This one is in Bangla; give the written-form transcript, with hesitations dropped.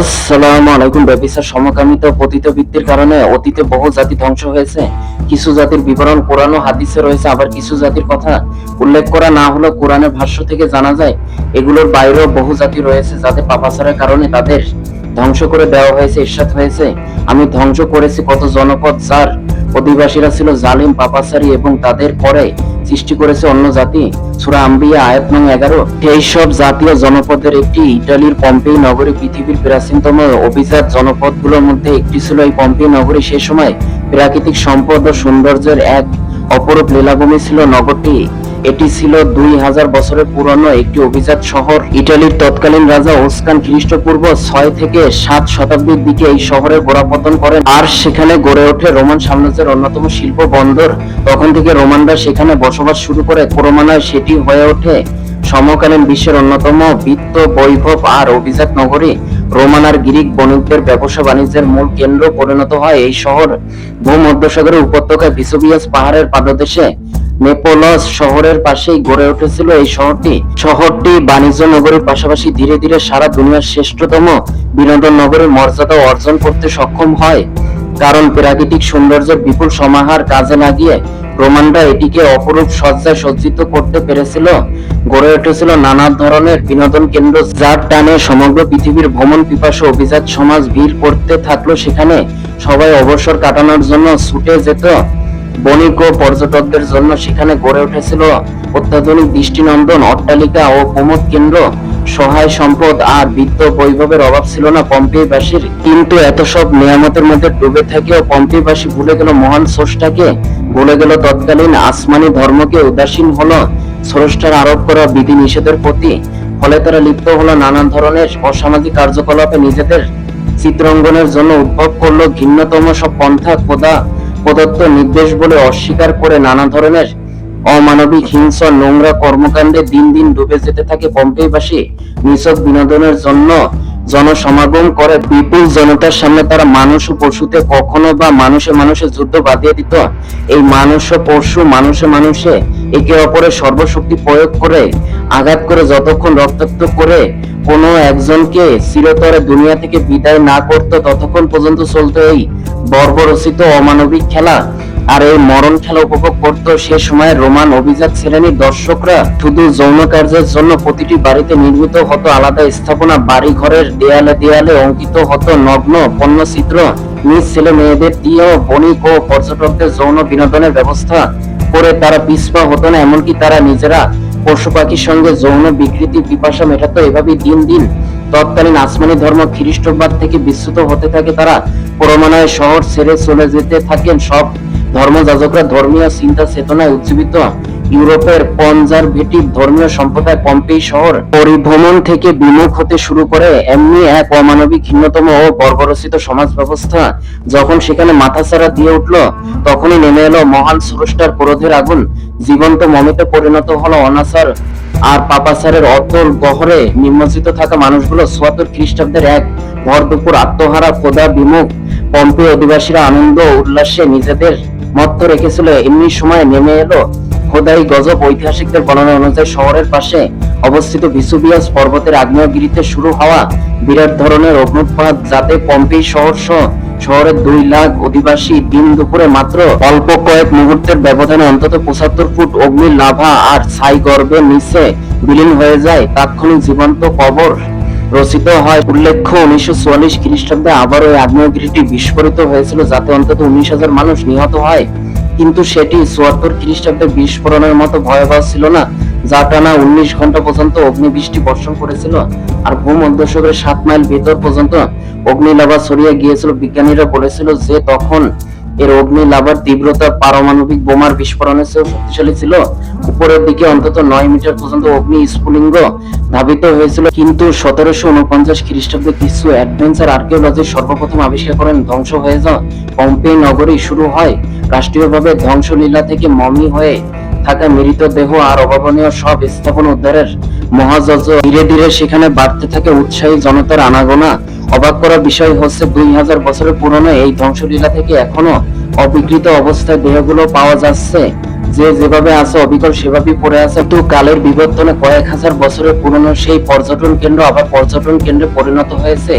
আসসালামু আলাইকুম। ব্যভিচার, সমকামিতা, পতিতবৃত্তির কারণে অতীতে বহু জাতি ধ্বংস হয়েছে। কিছু জাতির বিবরণ কোরআন ও হাদিসে রয়েছে, আবার কিছু জাতির কথা উল্লেখ করা না হলেও কোরআনের ভাষ্য থেকে জানা যায় এগুলোর বাইরেও বহু জাতি রয়েছে যাতে পাপাচারের কারণে তাদের ধ্বংস করে দেওয়া হয়েছে। ইরশাদ হয়েছে, আমি ধ্বংস করেছি কত জনপদ যার অধিবাসীরা ছিল জালিম, পাপাচারী এবং তাদের পরে সৃষ্টি করেছে অন্য জাতি। সূরা আম্বিয়া আয়াত নং 11। এই সব জাতীয় জনপদের একটি ইটালির পম্পেই নগরী পৃথিবীর প্রাচীনতম অভিজাত জনপদগুলোর মধ্যে একটি ছিল। এই পম্পেই নগরী সে সময় প্রাকৃতিক সম্পদ ও সৌন্দর্যের এক অপরূপ লীলাভূমি ছিল। নগরটি এটি ছিল 2000 বছরের পুরনো একটি অভিজাত শহর। ইটালির তৎকালীন রাজা ওসকান খ্রিস্টপূর্ব 6 থেকে 7 শতাব্দীর দিকে এই শহরের গোড়াপতন করেন, আর সেখানে গড়ে ওঠে রোমান সাম্রাজ্যের অন্যতম শিল্প বন্দর। তখন থেকে রোমানরা সেখানে বসবাস শুরু করে। ক্রমান্বয়ে সেটি হয়ে ওঠে সমকালীন বিশ্বের অন্যতম বিত্ত, বৈভব আর অভিজাত নগরী। রোমান আর গ্রিক বণিকদের ব্যবসা বাণিজ্যের মূল কেন্দ্র পরিণত হয় এই শহর। ভূমধ্যসাগরের উপত্যকায় ভেসুভিয়াস পাহাড়ের পাদদেশে নেপলস শহরের পাশেই গড়ে উঠেছিল এই শহরটি বাণিজ্য নগরীর পাশাপাশি ধীরে ধীরে সারা দুনিয়ার শ্রেষ্ঠতম বিনোদন নগরীর মর্যাদা অর্জন করতে সক্ষম হয়। কারণ প্রাকৃতিক সৌন্দর্যের বিপুল সমাহার কাজে লাগিয়ে রোমানরা এটিকে অপরূপ সজ্জায় সজ্জিত করতে পেরেছিল। গড়ে উঠেছিল নানা ধরনের বিনোদন কেন্দ্র, যার টানে সমগ্র পৃথিবীর ভ্রমণ পিপাসু অভিজাত সমাজ ভিড় করতে থাকলো সেখানে। সবাই অবসর কাটানোর জন্য ছুটে যেত। বণিক ও পর্যটকদের জন্য সেখানে গড়ে উঠেছিল অত্যাধুনিক দৃষ্টিনন্দন অট্টালিকা ও প্রমোদ কেন্দ্র। সহায় সম্পদ আর বিত্ত বৈভবের অভাব ছিল না পম্পেইবাসীর। কিন্তু এত সব নিয়ামতের মধ্যে ডুবে থেকেও পম্পেইবাসী ভুলে গেল মহান স্রষ্টাকে, ভুলে গেল তৎকালীন আসমানি ধর্মকে, উদাসীন হলো স্রষ্টার আরোপ করা বিধি নিষেধের প্রতি। ফলে তারা লিপ্ত হলো নানান ধরনের অসামাজিক কার্যকলাপে। নিজেদের চিত্রাঙ্গনের জন্য উদ্ভব করলো ঘৃণ্যতম সব পন্থা, খোদা প্রদত্ত নির্দেশ বলে অস্বীকার করে নানা ধরনের অমানবিক, হিংস্র, নোংরা কর্মকাণ্ডে দিন দিন ডুবে যেতে থাকে পম্পেইবাসী। নিছক বিনোদনের জন্য জনসমাগম করে বিপুল জনতার সামনে তারা মানুষ ও পশুতে কখনো বা মানুষে মানুষে যুদ্ধ বাঁধিয়ে দিত। এই মানুষ ও পশু মানুষে মানুষে একে অপরের সর্বশক্তি প্রয়োগ করে আঘাত করে যতক্ষণ রক্তাক্ত করে কোনো একজনকে চিরতরে দুনিয়া থেকে বিদায় না করত, ততক্ষণ পর্যন্ত চলতো এই বর্বরচিত অমানবিক খেলা। আর এই মরণ খেলা উপভোগ করত সে সময় রোমান অভিজাত শ্রেণীর দর্শকরা। শুধু যৌন কার্যের জন্য প্রতিটি বাড়িতে নির্মিত হতো আলাদা স্থাপনা, বাড়ি ঘরের দেয়ালে দেয়ালে অঙ্কিত হতো নগ্ন পণ্যচিত্র। নিজ ছেলে মেয়েদের দিয়েও বণিক ও পর্যটকদের যৌন বিনোদনের ব্যবস্থা করে তারা পিছপা হতো না। এমনকি তারা নিজেরা পশু পাখির সঙ্গে যৌন বিকৃতি পিপাসা মেটাতো। এভাবেই দিন দিন তৎকালীন আসমানি ধর্ম খ্রিস্টবাদ থেকে বিচ্যুত হতে থাকে। তারা ক্রমান্বয়ে শহর ছেড়ে চলে যেতে থাকেন সব ধর্মযাজকরা। ধর্মীয় চিন্তা চেতনায় উজ্জীবিত ইউরোপের কনজারভেটিভ ধর্মীয় সম্প্রদায় পম্পেই শহর পরিভ্রমণ থেকে বিমুখ হতে শুরু করে। এমনি এক অমানবিক, ঘৃণ্যতম ও বর্বরচিত সমাজ ব্যবস্থা যখন সেখানে মাথাচাড়া দিয়ে উঠল, তখনই নেমে এলো মহান স্রষ্টার ক্রোধের আগুন। জীবন্ত মমিতে পরিণত হলো অনাচার আর পাপাচারের অতল গহরে নিমজ্জিত থাকা মানুষগুলো। ৭৪ খ্রিস্টাব্দের এক ভর দুপুর আত্মহারা, খোদা বিমুখ পম্পে অধিবাসীরা আনন্দ উল্লাসে নিজেদের মত্ত রেখেছিল। এমনি সময় নেমে এলো খোদাই গজব। ঐতিহাসিকদের বর্ণনা অনুযায়ী শহরের পাশে অবস্থিত ভেসুভিয়াস পর্বতের আগ্নেয়গিরিতে শুরু হওয়া বিরাট ধরনের অগ্নুৎপাত, যাতে পম্পেই শহরের 2 লাখ অধিবাসী দিন দুপুরে মাত্র অল্প কয়েক মুহূর্তের ব্যবধানে অন্তত 75 ফুট অগ্নির লাভা আর ছাই গর্ভের নিচে বিলীন হয়ে যায়। তাৎক্ষণিক জীবন্ত কবর রচিত হয়। উল্লেখ্য, 1944 খ্রিস্টাব্দে আবার ওই আগ্নেয়গিরিটি বিস্ফোরিত হয়েছিল, যাতে অন্তত 19,000 মানুষ নিহত হয়। কিন্তু সেটি ৭৪ খ্রিস্টাব্দে বিস্ফোরণের মতো ভয়াবহ ছিল না, যা টানা 19 ঘন্টা পর্যন্ত অগ্নিবৃষ্টি বর্ষণ করেছিল আর ভূমধ্যসাগরের 7 মাইল ভেতর পর্যন্ত অগ্নিলাভা ছড়িয়ে গিয়েছিল। বিজ্ঞানীরা বলেছিল যে তখন এর অগ্নিলাভার তীব্রতা পারমাণবিক বোমার বিস্ফোরণের চেয়েও শক্তিশালী ছিল। উপরের দিকে অন্তত 9 মিটার পর্যন্ত অগ্নি স্ফুলিঙ্গ ধাবিত হয়েছিল। কিন্তু 1749 খ্রিস্টাব্দে কিছু অ্যাডভেঞ্চার আর্কিওলজিস্ট সর্বপ্রথম আবিষ্কার করেন ধ্বংস হয়ে যাওয়া পম্পেই নগরী শুরু হয় রাষ্ট্রীয়ভাবে ধ্বংসলীলা থেকে। মমি হয়ে থাকা মৃতদেহ আর অভাবনীয় সব স্থাপনা উদ্ধারের মহাযজ্ঞ। ধীরে ধীরে সেখানে বাড়তে থাকে উৎসাহী জনতার আনাগোনা। অবাক করার বিষয় হচ্ছে 2000 বছরের পুরনো এই ধ্বংসলীলা থেকে এখনো অবিকৃত অবস্থায় দেহগুলো পাওয়া যাচ্ছে। যে যেভাবে আছে অবিকল সেভাবেই পড়ে আছে। তো কালের বিবর্তনে কয়েক হাজার বছরের পুরনো সেই পর্যটন কেন্দ্র আবার পর্যটন কেন্দ্রে পরিণত হয়েছে।